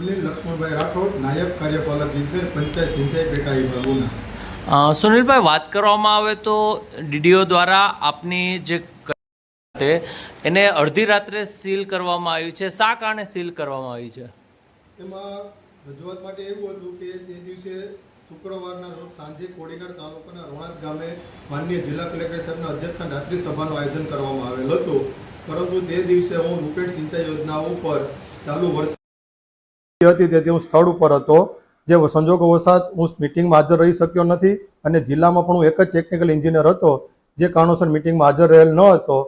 સુનિલ લક્ષ્મણભાઈ રાઠોડ, નાયબ કાર્યપાલક ઇજનેર, પંચાયત સિંચાઈ પેટા વિભાગ ઉના। સુનિલભાઈ, વાત કરવામાં આવે તો ડીડીઓ દ્વારા આપની જે તે એને અડધી રાત્રે સીલ કરવામાં આવી છે, શા કારણે સીલ કરવામાં આવી છે? એમાં રજૂઆત માટે એવું હતું કે તે દિવસે શુક્રવારના રોજ સાંજે કોડીનાર તાલુકાના રોણાદ ગામે માનનીય જિલ્લા કલેક્ટર સાહેબના અધ્યક્ષસ્થાને રાત્રિ સભાનું આયોજન કરવામાં આવેલ હતું, પરંતુ તે દિવસે હું રૂપેણ સિંચાઈ યોજનાઓ ઉપર ચાલુ વર્ષ હતી તેથી હું સ્થળ ઉપર હતો, જે સંજોગોવશાત હું મિટિંગમાં હાજર રહી શક્યો નથી અને જિલ્લામાં પણ હું એક જ ટેકનિકલ એન્જિનિયર હતો, જે કારણોસર મિટિંગમાં હાજર રહેલ ન હતો।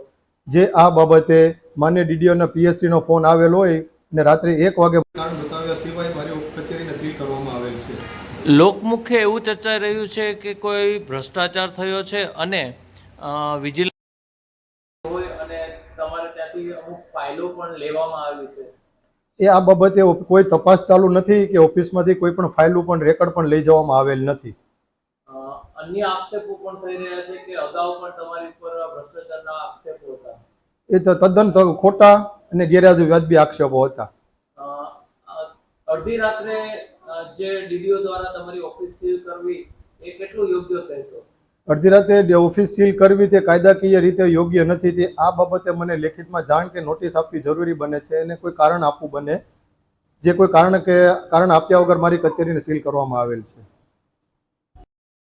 જે આ બાબતે માન્ય ડીડીઓના પીએસસીનો ફોન આવેલ હોય અને રાત્રે 1 વાગે કારણ બતાવ્યા સિવાય મારી કચેરીને સીલ કરવામાં આવેલ છે। લોકમુખે એવું ચર્ચાઈ રહ્યું છે કે કોઈ ભ્રષ્ટાચાર થયો છે અને વિજિલન્સ હોય અને તમારે ત્યાંથી અમુક ફાઇલો પણ લેવામાં આવી છે। એ આ બાબતે કોઈ તપાસ ચાલુ નથી કે ઓફિસમાંથી કોઈ પણ ફાઇલો પણ રેકોર્ડ પણ લઈ જવામાં આવેલ નથી। અન્ય આક્ષેપો પણ થઈ રહ્યા છે કે અગાઉ પણ તમારી પર ભ્રષ્ટાચારના આક્ષેપો હતા। એ તો તદ્દન ખોટા અને ગેરવાજબી આક્ષેપો હતા। અડધી રાત્રે જે ડીડીઓ દ્વારા તમારી ઓફિસ સીલ કરવી એ કેટલું યોગ્ય કહેશો? અડધી રાતે ઓફિસ સીલ કરવી તે કાયદાકીય રીતે યોગ્ય નથી। તે આ બાબતે મને લેખિતમાં જાણ કે નોટિસ આપવી જરૂરી બને છે અને કોઈ કારણ આપવું બને, જે કોઈ કારણ આપ્યા વગર મારી કચેરીને સીલ કરવામાં આવેલ છે।